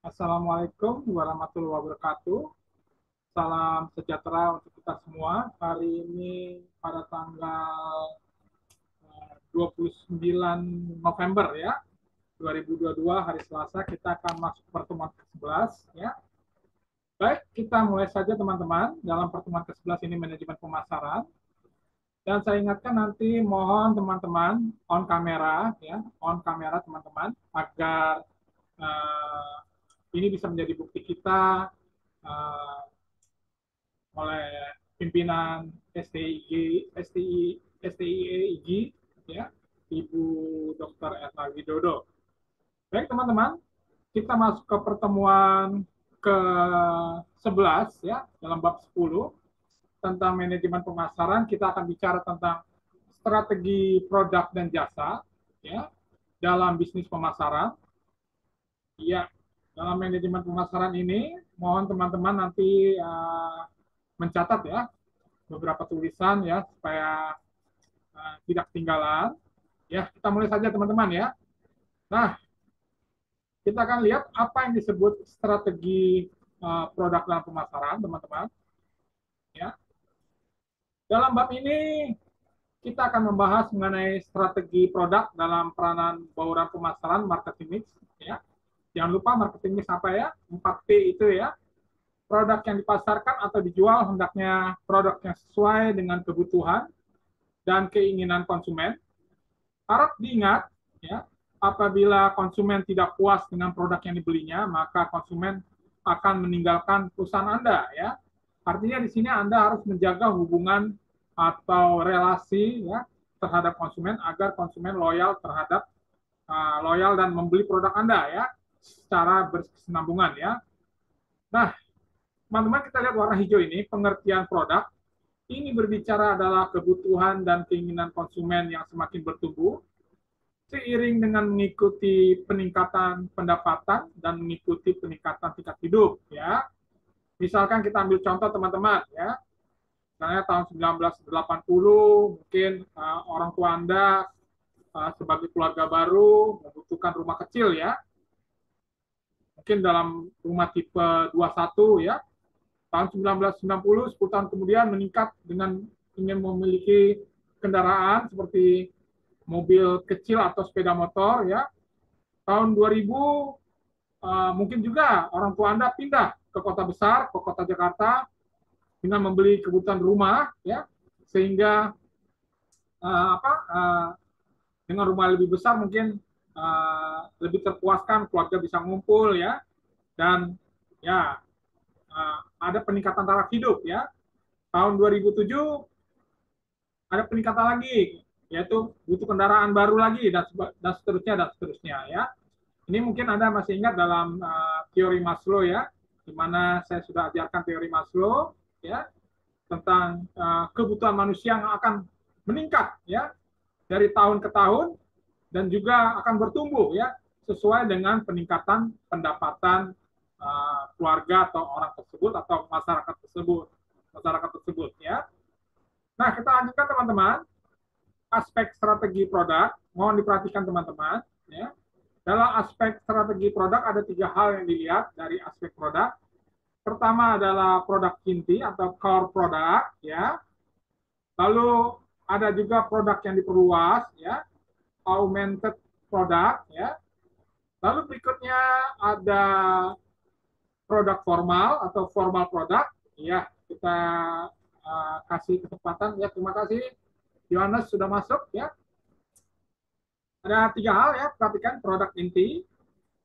Assalamualaikum warahmatullahi wabarakatuh. Salam sejahtera untuk kita semua. Hari ini pada tanggal 29 November ya, 2022 hari Selasa kita akan masuk pertemuan ke-11 ya. Baik, kita mulai saja teman-teman. Dalam pertemuan ke-11 ini manajemen pemasaran. Dan saya ingatkan nanti mohon teman-teman on kamera ya, on kamera teman-teman agar uh, ini bisa menjadi bukti kita uh, oleh pimpinan STIEIG ya, Ibu Dr. Erna Widodo. Baik teman-teman, kita masuk ke pertemuan ke-11 ya, dalam bab 10 tentang manajemen pemasaran. Kita akan bicara tentang strategi produk dan jasa ya dalam bisnis pemasaran. Ya, dalam manajemen pemasaran ini mohon teman-teman nanti mencatat ya beberapa tulisan ya supaya tidak ketinggalan. Ya, kita mulai saja teman-teman ya. Nah, kita akan lihat apa yang disebut strategi produk dalam pemasaran, teman-teman. Ya. Dalam bab ini kita akan membahas mengenai strategi produk dalam peranan bauran pemasaran marketing mix ya. Jangan lupa marketing mix apa ya? 4P itu ya. Produk yang dipasarkan atau dijual hendaknya produk yang sesuai dengan kebutuhan dan keinginan konsumen. Harap diingat, ya, apabila konsumen tidak puas dengan produk yang dibelinya, maka konsumen akan meninggalkan perusahaan Anda. Ya. Artinya di sini Anda harus menjaga hubungan atau relasi ya, terhadap konsumen agar konsumen loyal terhadap loyal dan membeli produk Anda ya secara berkesinambungan ya. Nah, teman-teman kita lihat warna hijau ini pengertian produk. Ini berbicara adalah kebutuhan dan keinginan konsumen yang semakin bertumbuh seiring dengan mengikuti peningkatan pendapatan dan mengikuti peningkatan tingkat hidup ya. Misalkan kita ambil contoh teman-teman ya. Misalnya tahun 1980 mungkin orang tua Anda sebagai keluarga baru membutuhkan rumah kecil ya. Mungkin dalam rumah tipe 21 ya. Tahun 1990 10 tahun kemudian meningkat dengan ingin memiliki kendaraan seperti mobil kecil atau sepeda motor ya. Tahun 2000 mungkin juga orang tua Anda pindah ke kota besar, ke kota Jakarta dengan membeli kebutuhan rumah ya, sehingga dengan rumah lebih besar mungkin lebih terpuaskan, keluarga bisa ngumpul ya, dan ya ada peningkatan taraf hidup ya. Tahun 2007 ada peningkatan lagi, yaitu butuh kendaraan baru lagi dan seterusnya ya. Ini mungkin Anda masih ingat dalam teori Maslow ya, di mana saya sudah ajarkan teori Maslow ya tentang kebutuhan manusia yang akan meningkat ya dari tahun ke tahun dan juga akan bertumbuh ya sesuai dengan peningkatan pendapatan keluarga atau orang tersebut atau masyarakat tersebut ya. Nah, kita lanjutkan teman-teman. Aspek strategi produk, mohon diperhatikan teman-teman. Ya. Dalam aspek strategi produk ada 3 hal yang dilihat dari aspek produk. Pertama adalah produk inti atau core product, ya. Lalu ada juga produk yang diperluas, ya, augmented product, ya. Lalu berikutnya ada produk formal atau formal product, ya. Kita kasih kesempatan, ya. Terima kasih, Yohanes sudah masuk, ya. Ada 3 hal ya, perhatikan produk inti,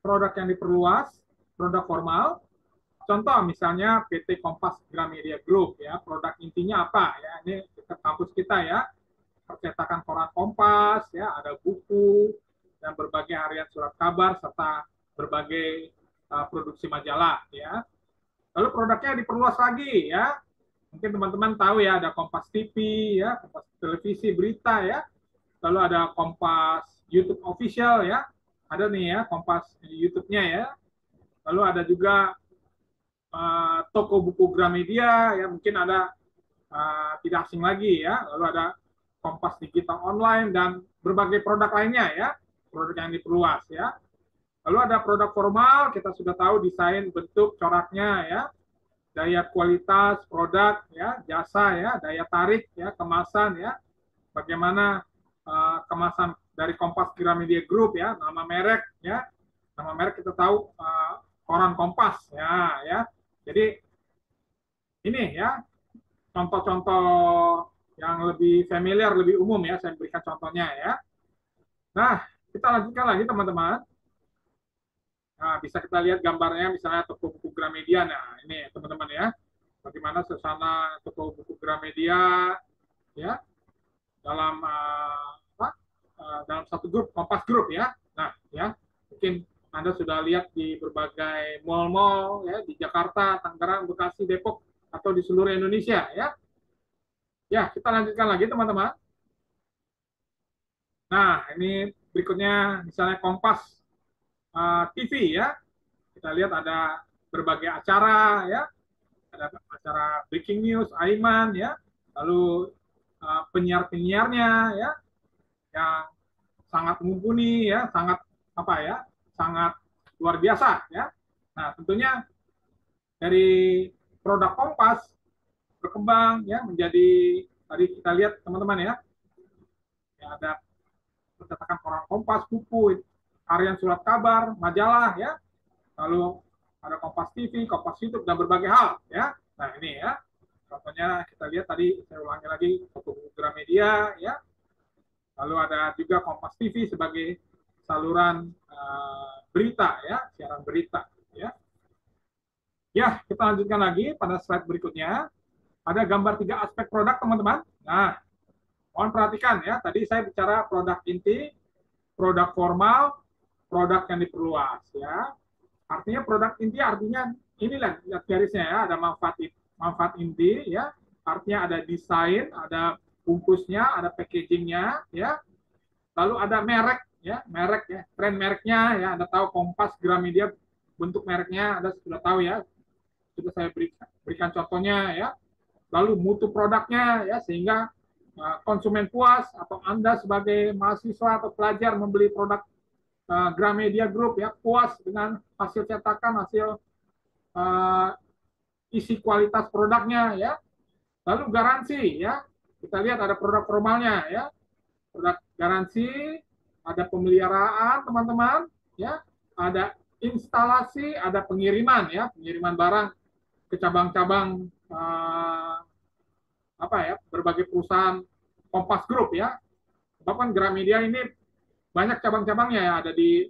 produk yang diperluas, produk formal. Contoh misalnya PT Kompas Gramedia Group ya, produk intinya apa ya? Ini kampus kita ya, percetakan koran Kompas ya, ada buku dan berbagai harian surat kabar serta berbagai produksi majalah ya. Lalu produknya diperluas lagi ya. Mungkin teman-teman tahu ya, ada Kompas TV ya, Kompas televisi berita ya. Lalu ada Kompas YouTube official ya. Ada nih ya Kompas YouTube-nya ya. Lalu ada juga toko buku Gramedia ya, mungkin ada tidak asing lagi ya. Lalu ada Kompas digital online dan berbagai produk lainnya ya, produk yang diperluas ya. Lalu ada produk formal, kita sudah tahu desain, bentuk, coraknya ya, daya kualitas produk ya, jasa ya, daya tarik ya, kemasan ya, bagaimana kemasan dari Kompas Gramedia Group ya, nama merek ya, nama merek kita tahu koran Kompas ya, ya. Jadi ini ya contoh-contoh yang lebih familiar, lebih umum ya, saya berikan contohnya ya. Nah, kita lanjutkan lagi teman-teman. Nah, bisa kita lihat gambarnya misalnya toko buku Gramedia. Nah, ini teman-teman ya, bagaimana suasana toko buku Gramedia ya dalam dalam satu grup, Kompas Group ya. Nah, ya mungkin Anda sudah lihat di berbagai mall-mall ya di Jakarta, Tangerang, Bekasi, Depok atau di seluruh Indonesia ya. Ya, kita lanjutkan lagi teman-teman. Nah, ini berikutnya misalnya Kompas TV ya. Kita lihat ada berbagai acara ya, ada acara breaking news, Aiman ya, lalu penyiar-penyiarnya ya, yang sangat mumpuni ya, sangat apa ya, sangat luar biasa ya. Nah, tentunya dari produk Kompas berkembang ya menjadi tadi kita lihat teman-teman ya, ya ada percetakan koran Kompas, buku, harian surat kabar, majalah ya, lalu ada Kompas TV, Kompas YouTube dan berbagai hal ya. Nah ini ya, contohnya kita lihat tadi saya ulangi lagi foto Gramedia ya, lalu ada juga Kompas TV sebagai saluran berita ya, siaran berita ya. Ya, kita lanjutkan lagi pada slide berikutnya. Ada gambar 3 aspek produk teman-teman. Nah, mohon perhatikan ya, tadi saya bicara produk inti, produk formal, produk yang diperluas ya. Artinya produk inti artinya inilah lihat garisnya ya, ada manfaat inti ya. Artinya ada desain, ada bungkusnya, ada packagingnya ya. Lalu ada merek ya, tren mereknya ya. Anda tahu Kompas Gramedia bentuk mereknya Anda sudah tahu ya. Sudah saya berikan contohnya ya. Lalu mutu produknya ya sehingga konsumen puas atau Anda sebagai mahasiswa atau pelajar membeli produk Gramedia Group ya puas dengan hasil cetakan, hasil isi kualitas produknya ya. Lalu garansi ya. Kita lihat ada produk formalnya ya. Produk garansi, ada pemeliharaan teman-teman ya. Ada instalasi, ada pengiriman ya, pengiriman barang ke cabang-cabang apa ya, berbagai perusahaan Kompas Group ya. Sebab kan Gramedia ini banyak cabang-cabangnya ya, ada di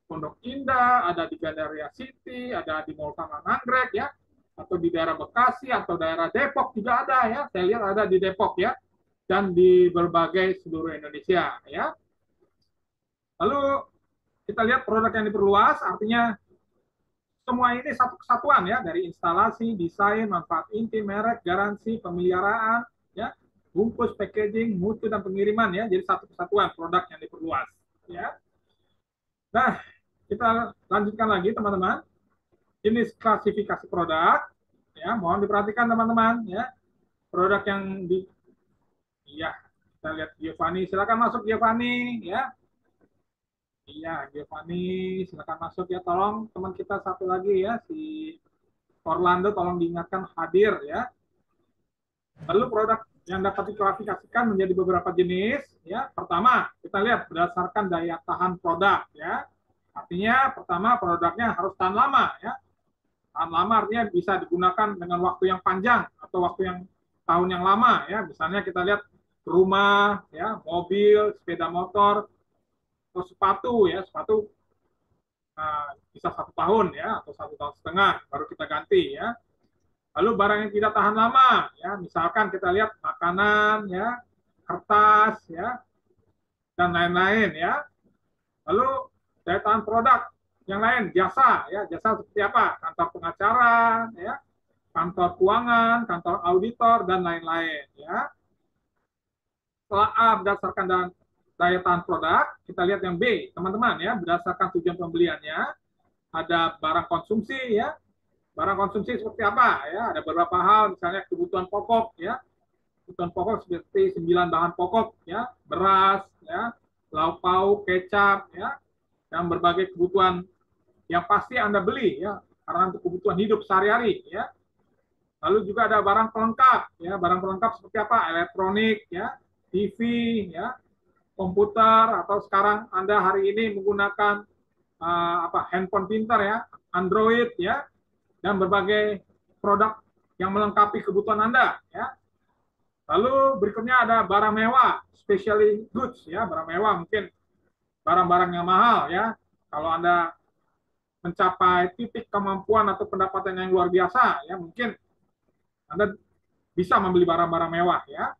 Pondok Indah, ada di Gandaria City, ada di Mall Taman Anggrek ya, atau di daerah Bekasi atau daerah Depok juga ada ya. Saya lihat ada di Depok ya, dan di berbagai seluruh Indonesia ya. Lalu kita lihat produk yang diperluas, artinya semua ini satu kesatuan ya, dari instalasi, desain, manfaat inti, merek, garansi, pemeliharaan, ya, bungkus, packaging, mutu dan pengiriman ya, jadi satu kesatuan produk yang diperluas ya. Nah, kita lanjutkan lagi teman-teman. Jenis klasifikasi produk ya, mohon diperhatikan teman-teman ya. Produk yang di iya, kita lihat Giovanni, silakan masuk Giovanni ya. Iya, Giovanni, silakan masuk ya. Tolong teman kita satu lagi ya, si Orlando tolong diingatkan hadir ya. Lalu produk yang dapat diklasifikasikan menjadi beberapa jenis ya. Pertama, kita lihat berdasarkan daya tahan produk ya. Artinya pertama produknya harus tahan lama ya. Tahan lama artinya bisa digunakan dengan waktu yang panjang atau waktu yang tahun yang lama ya. Misalnya kita lihat rumah ya, mobil, sepeda motor, atau sepatu ya, sepatu bisa 1 tahun ya atau 1,5 tahun baru kita ganti ya. Lalu barang yang tidak tahan lama ya, misalkan kita lihat makanan ya, kertas ya, dan lain-lain ya. Lalu daya tahan produk yang lain, jasa ya, jasa seperti apa? Kantor pengacara ya, kantor keuangan, kantor auditor dan lain-lain ya. Setelah A berdasarkan daya tahan produk, kita lihat yang B, teman-teman ya, berdasarkan tujuan pembeliannya, ada barang konsumsi ya. Barang konsumsi seperti apa ya? Ada beberapa hal, misalnya kebutuhan pokok ya. Kebutuhan pokok seperti 9 bahan pokok ya, beras ya, lauk pauk, kecap ya. dan berbagai kebutuhan yang pasti Anda beli ya, karena untuk kebutuhan hidup sehari-hari ya. Lalu juga ada barang pelengkap ya, barang pelengkap seperti apa? Elektronik ya, TV ya, komputer, atau sekarang Anda hari ini menggunakan handphone pintar ya, Android ya, dan berbagai produk yang melengkapi kebutuhan Anda ya. Lalu berikutnya ada barang mewah, specially goods ya, barang mewah mungkin barang-barang yang mahal ya. Kalau Anda mencapai titik kemampuan atau pendapatan yang luar biasa ya, mungkin Anda bisa membeli barang-barang mewah ya.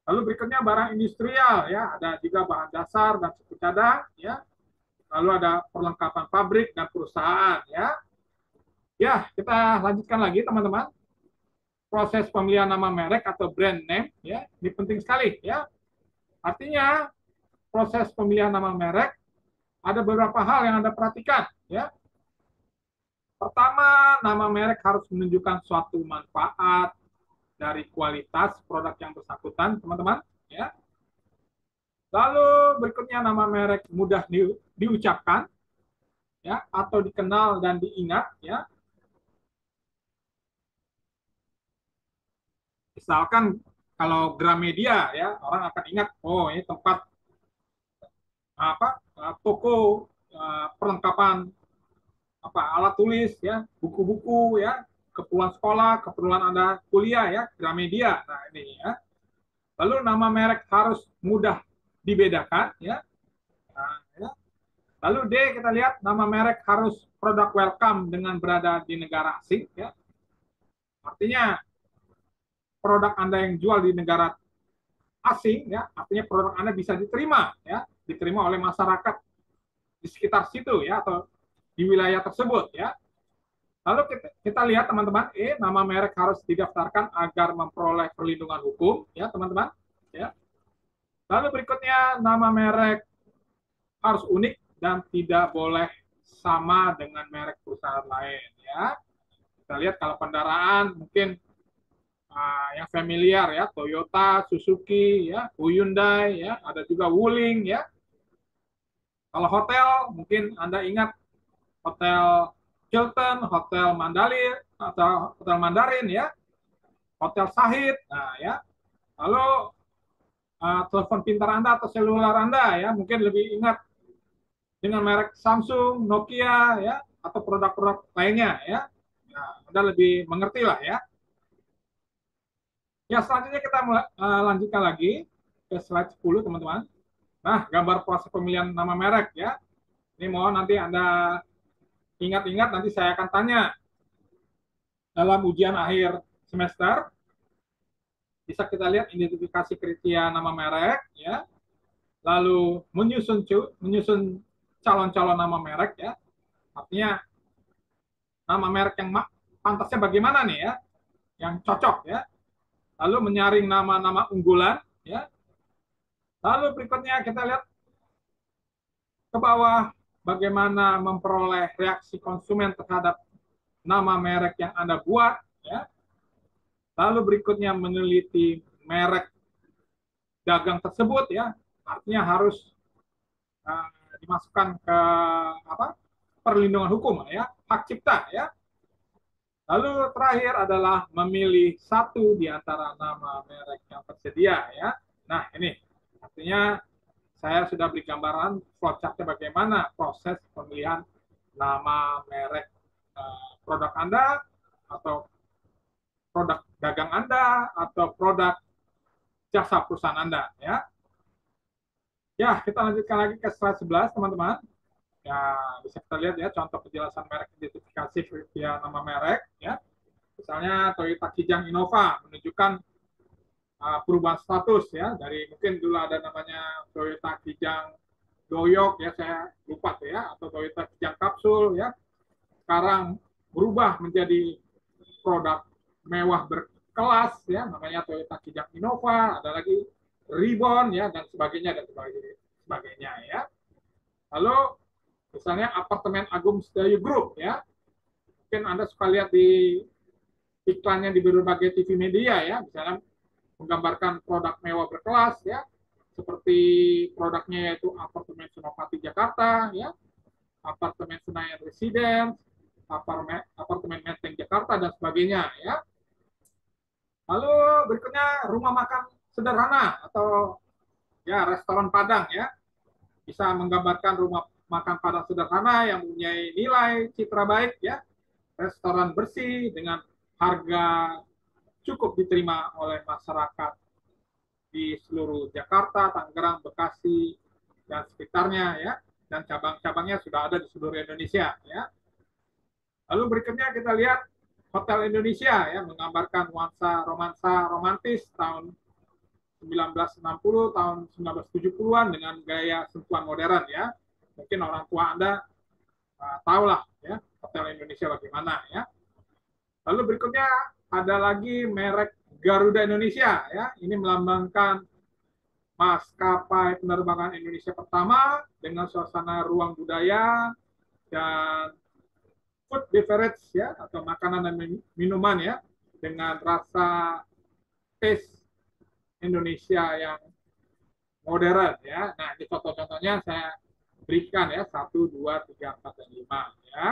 Lalu berikutnya barang industrial ya, ada juga bahan dasar dan suku cadang ya. Lalu ada perlengkapan pabrik dan perusahaan ya. Ya, kita lanjutkan lagi teman-teman. Proses pemilihan nama merek atau brand name ya, ini penting sekali ya. Artinya proses pemilihan nama merek ada beberapa hal yang Anda perhatikan ya. Pertama, nama merek harus menunjukkan suatu manfaat dari kualitas produk yang bersangkutan, teman-teman ya. Lalu berikutnya nama merek mudah diucapkan ya, atau dikenal dan diingat ya. Misalkan kalau Gramedia ya, orang akan ingat, oh ini tempat toko perlengkapan alat tulis ya, buku-buku ya, keperluan sekolah, keperluan Anda kuliah ya, Gramedia. Nah, ini ya. Lalu nama merek harus mudah dibedakan ya. Nah, ya. Lalu D, kita lihat nama merek harus produk welcome dengan berada di negara asing ya. Artinya produk Anda yang jual di negara asing ya, artinya produk Anda bisa diterima ya, diterima oleh masyarakat di sekitar situ ya, atau di wilayah tersebut ya. Lalu kita lihat teman-teman, nama merek harus didaftarkan agar memperoleh perlindungan hukum ya teman-teman ya. Lalu berikutnya nama merek harus unik dan tidak boleh sama dengan merek perusahaan lain ya. Kita lihat kalau kendaraan mungkin yang familiar ya, Toyota, Suzuki ya, Hyundai ya, ada juga Wuling ya. Kalau hotel mungkin Anda ingat Hotel Hilton, Hotel Mandarin atau Hotel Mandarin ya, Hotel Sahid. Nah ya. Lalu telepon pintar Anda atau seluler Anda ya, mungkin lebih ingat dengan merek Samsung, Nokia ya, atau produk-produk lainnya ya. Nah, Anda lebih mengerti lah ya. Ya, selanjutnya kita lanjutkan lagi ke slide 10 teman-teman. Nah, gambar proses pemilihan nama merek ya. Ini mohon nanti Anda ingat-ingat, nanti saya akan tanya dalam ujian akhir semester. Bisa kita lihat identifikasi kriteria nama merek ya. Lalu menyusun calon-calon nama merek ya. Artinya nama merek yang pantasnya bagaimana nih ya, yang cocok ya. Lalu menyaring nama-nama unggulan ya. Lalu berikutnya kita lihat ke bawah bagaimana memperoleh reaksi konsumen terhadap nama merek yang Anda buat ya. Lalu berikutnya meneliti merek dagang tersebut ya. Artinya harus dimasukkan ke perlindungan hukum ya, hak cipta ya. Lalu terakhir adalah memilih satu di antara nama merek yang tersedia ya. Nah, ini artinya saya sudah beri gambaran flowchart-nya bagaimana proses pemilihan nama merek produk Anda atau produk dagang Anda atau produk jasa perusahaan Anda ya. Ya, kita lanjutkan lagi ke slide 11 teman-teman. Ya, bisa kita lihat ya contoh penjelasan merek identifikasi via nama merek ya. Misalnya Toyota Kijang Innova menunjukkan perubahan status ya, dari mungkin dulu ada namanya Toyota Kijang Doyok ya, saya lupa tuh ya, atau Toyota Kijang Kapsul ya. Sekarang berubah menjadi produk mewah berkelas ya, namanya Toyota Kijang Innova, ada lagi Ribbon ya, dan sebagainya sebagainya ya. Lalu misalnya apartemen Agung Sedayu Group ya, mungkin Anda suka lihat di iklannya di berbagai TV media ya, misalnya menggambarkan produk mewah berkelas ya, seperti produknya yaitu apartemen Senopati Jakarta ya, apartemen Senayan Residence, apartemen Menteng Jakarta, dan sebagainya. Ya. Lalu berikutnya rumah makan sederhana atau ya restoran Padang ya, bisa menggambarkan rumah makan Padang sederhana yang mempunyai nilai citra baik ya, restoran bersih dengan harga cukup diterima oleh masyarakat di seluruh Jakarta, Tangerang, Bekasi, dan sekitarnya ya, dan cabang-cabangnya sudah ada di seluruh Indonesia ya. Lalu berikutnya kita lihat Hotel Indonesia ya, menggambarkan nuansa romansa romantis tahun 1960, tahun 1970-an dengan gaya sentuhan modern ya. Mungkin orang tua Anda tahulah ya Hotel Indonesia bagaimana ya. Lalu berikutnya ada lagi merek Garuda Indonesia ya. Ini melambangkan maskapai penerbangan Indonesia pertama dengan suasana ruang budaya dan food beverage ya, atau makanan dan minuman ya, dengan rasa taste Indonesia yang modern ya. Nah, ini contoh-contohnya saya berikan ya, 1, 2, 3, 4, dan 5 ya.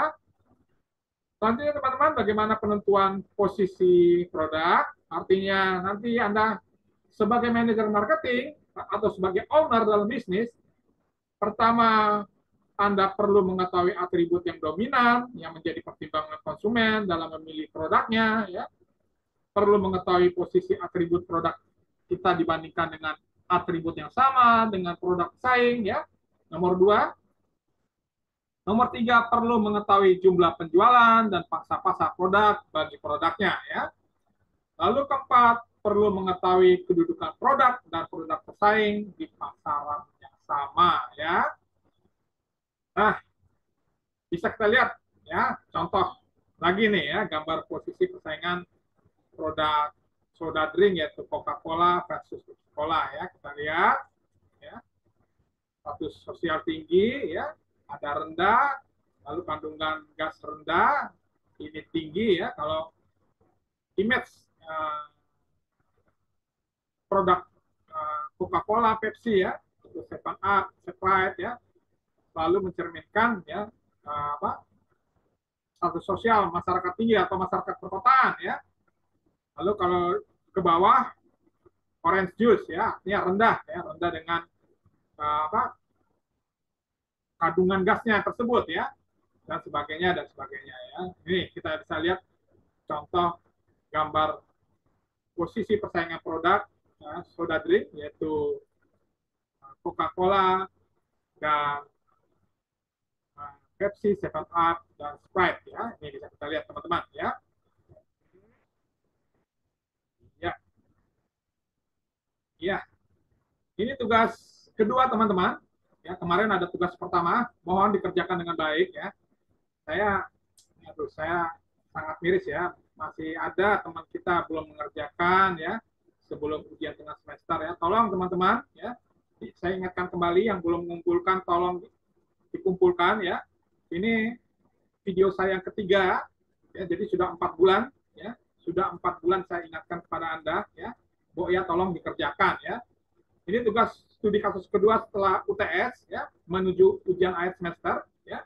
Selanjutnya teman-teman, bagaimana penentuan posisi produk? Artinya nanti Anda sebagai manajer marketing atau sebagai owner dalam bisnis, pertama Anda perlu mengetahui atribut yang dominan yang menjadi pertimbangan konsumen dalam memilih produknya ya. Perlu mengetahui posisi atribut produk kita dibandingkan dengan atribut yang sama dengan produk pesaing ya. Nomor 2, nomor 3, perlu mengetahui jumlah penjualan dan pangsa pasar produk bagi produknya ya. Lalu keempat, perlu mengetahui kedudukan produk dan produk pesaing di pasaran yang sama ya. Nah, bisa kita lihat ya, contoh lagi nih ya, gambar posisi persaingan produk soda drink yaitu Coca-Cola versus Coca-Cola ya. Kita lihat ya. Status sosial tinggi ya, ada rendah, lalu kandungan gas rendah, ini tinggi ya. Kalau image produk Coca-Cola, Pepsi ya, itu 7up, Sprite ya, lalu mencerminkan ya status sosial masyarakat tinggi atau masyarakat perkotaan ya. Lalu kalau ke bawah orange juice ya, ini rendah ya, rendah dengan kandungan gasnya tersebut ya, dan sebagainya ya. Ini kita bisa lihat contoh gambar posisi persaingan produk ya, soda drink yaitu Coca-Cola dan Pepsi, 7up, dan Sprite ya. Ini bisa kita lihat teman-teman ya. Ya. Ya. Ini tugas kedua teman-teman. Ya, kemarin ada tugas pertama, mohon dikerjakan dengan baik ya. Saya sangat miris ya, masih ada teman kita belum mengerjakan ya sebelum ujian tengah semester ya. Tolong teman-teman ya, saya ingatkan kembali yang belum mengumpulkan tolong dikumpulkan ya. Ini video saya yang ketiga ya, jadi sudah 4 bulan ya, sudah 4 bulan saya ingatkan kepada Anda ya, Bu ya tolong dikerjakan ya. Ini tugas studi kasus kedua setelah UTS ya, menuju ujian akhir semester ya.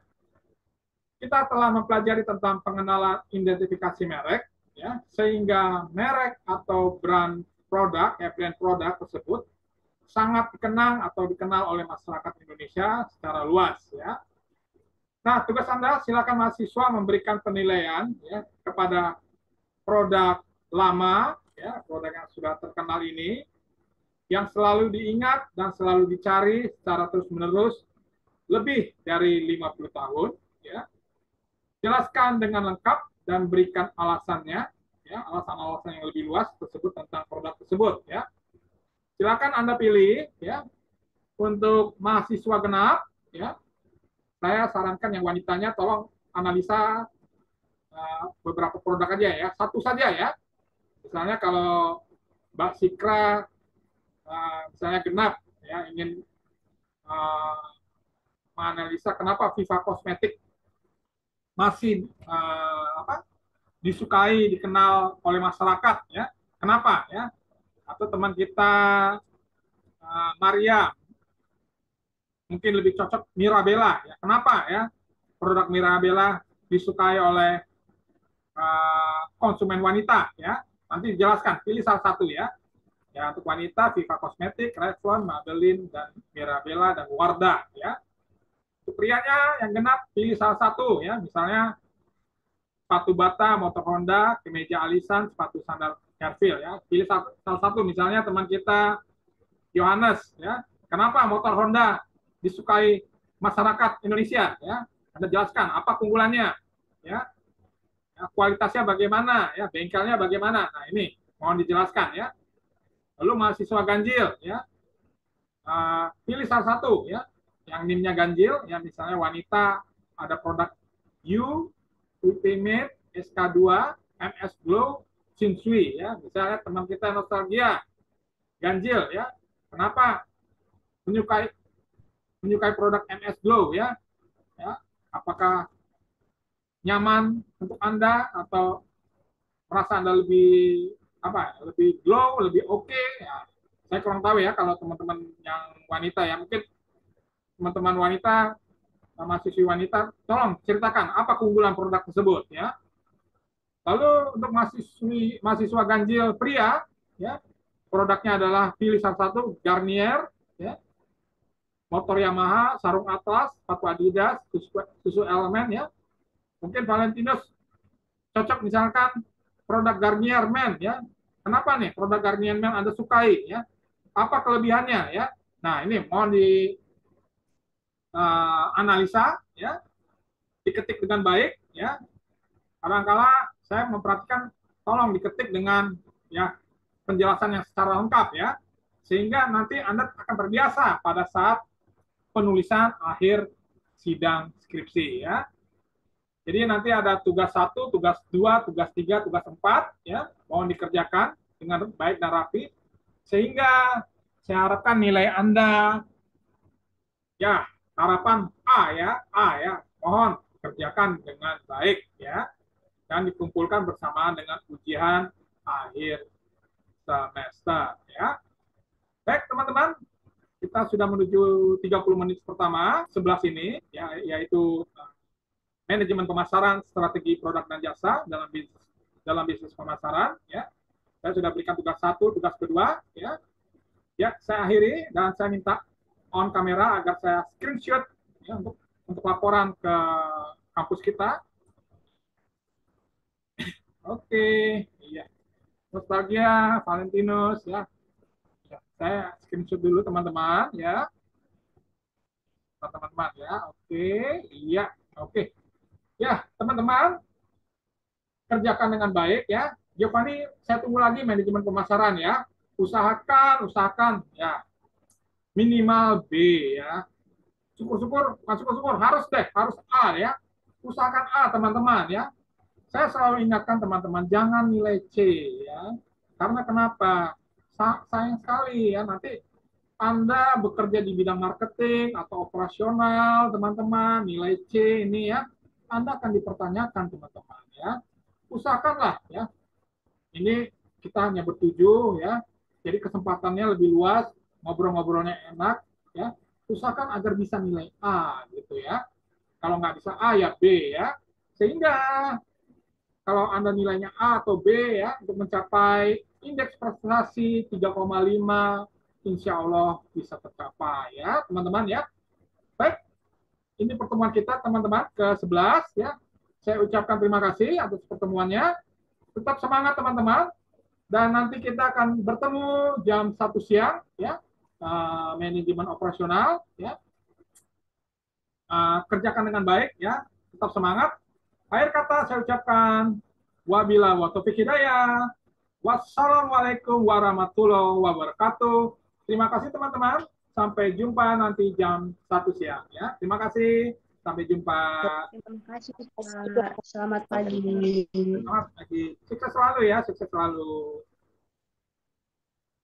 Kita telah mempelajari tentang pengenalan identifikasi merek ya, sehingga merek atau brand produk ya, brand produk tersebut sangat dikenang atau dikenal oleh masyarakat Indonesia secara luas ya. Nah, tugas Anda silakan mahasiswa memberikan penilaian ya kepada produk lama ya, produk yang sudah terkenal ini yang selalu diingat dan selalu dicari secara terus-menerus lebih dari 50 tahun ya. Jelaskan dengan lengkap dan berikan alasannya ya, alasan-alasan yang lebih luas tersebut tentang produk tersebut ya. Silakan Anda pilih ya. Untuk mahasiswa genap ya, saya sarankan yang wanitanya tolong analisa beberapa produk aja ya, satu saja ya. Misalnya kalau Mbak Sikra misalnya genap ya, ingin menganalisa kenapa Viva Cosmetic masih disukai, dikenal oleh masyarakat ya. Kenapa ya? Atau teman kita Maria mungkin lebih cocok Mirabella ya. Kenapa ya? produk Mirabella disukai oleh konsumen wanita ya. Nanti dijelaskan, pilih salah satu ya. Ya, untuk wanita Viva Cosmetic, Revlon, Maybelline, dan Mirabella dan Wardah ya. Untuk prianya yang genap pilih salah satu ya, misalnya sepatu bata motor Honda, kemeja alisan, sepatu sandal Carville ya. Pilih salah satu, misalnya teman kita Yohanes ya. Kenapa motor Honda disukai masyarakat Indonesia ya? Anda jelaskan apa keunggulannya ya. Ya, kualitasnya bagaimana ya, bengkelnya bagaimana. Nah, ini mohon dijelaskan ya. Lalu mahasiswa ganjil ya. Pilih salah satu ya yang NIM-nya ganjil ya, misalnya wanita ada produk U, Ultimate, SK2, MS Glow, Shinsui ya. Misalnya teman kita nostalgia ganjil ya. Kenapa menyukai produk MS Glow ya? Ya, apakah nyaman untuk Anda atau merasa Anda lebih lebih glow, lebih oke ya. Saya kurang tahu ya kalau teman-teman yang wanita ya, mungkin teman-teman wanita, mahasiswi wanita, tolong ceritakan apa keunggulan produk tersebut ya. Lalu untuk mahasiswa ganjil pria ya, produknya adalah pilih salah satu Garnier ya, motor Yamaha, sarung Atlas, sepatu Adidas, susu Elemen ya. Mungkin Valentinus cocok misalkan produk Garnier Men ya. Kenapa nih produk Garnier Men Anda sukai ya? Apa kelebihannya ya? Nah, ini mohon di analisa ya, diketik dengan baik ya. Kadang-kala saya memperhatikan tolong diketik dengan ya penjelasan yang secara lengkap ya, sehingga nanti Anda akan terbiasa pada saat penulisan akhir sidang skripsi ya. Jadi nanti ada tugas 1, tugas 2, tugas 3, tugas 4 ya, mohon dikerjakan dengan baik dan rapi sehingga saya harapkan nilai Anda ya harapan A ya, mohon kerjakan dengan baik ya dan dikumpulkan bersamaan dengan ujian akhir semester ya. Baik teman-teman, kita sudah menuju 30 menit pertama 11 ini ya, yaitu manajemen pemasaran, strategi produk dan jasa dalam bisnis pemasaran ya. Saya sudah berikan tugas 1, tugas kedua ya. Ya, saya akhiri dan saya minta on kamera agar saya screenshot ya, untuk laporan ke kampus kita. Oke, iya. Nostalgia, Valentinus ya. Saya screenshot dulu teman-teman ya. Teman-teman ya. Oke, iya. Oke. Ya, teman-teman, kerjakan dengan baik ya. Giovanni, saya tunggu lagi manajemen pemasaran ya. Usahakan ya minimal B ya. Syukur-syukur, syukur-syukur harus deh, harus A ya. Usahakan A teman-teman ya. Saya selalu ingatkan teman-teman jangan nilai C ya. Karena kenapa? Sayang sekali ya nanti Anda bekerja di bidang marketing atau operasional, teman-teman, nilai C ini ya, Anda akan dipertanyakan teman-teman ya. Usahakanlah ya. Ini kita hanya bertujuh ya. Jadi kesempatannya lebih luas, ngobrol-ngobrolnya enak ya. Usahakan agar bisa nilai A gitu ya. Kalau nggak bisa A ya B ya. Sehingga kalau Anda nilainya A atau B ya untuk mencapai indeks prestasi 3,5 insya Allah bisa tercapai ya teman-teman ya. Baik, ini pertemuan kita teman-teman ke-11 ya. Saya ucapkan terima kasih atas pertemuannya. Tetap semangat teman-teman. Dan nanti kita akan bertemu jam 1 siang ya. Manajemen operasional ya. Kerjakan dengan baik ya. Tetap semangat. Akhir kata saya ucapkan wabillahi taufiq hidayah. Wassalamualaikum warahmatullahi wabarakatuh. Terima kasih teman-teman. Sampai jumpa nanti jam 1 siang ya. Terima kasih. Sampai jumpa. Terima kasih Pak. Selamat pagi. Selamat pagi. Sukses selalu ya, sukses selalu.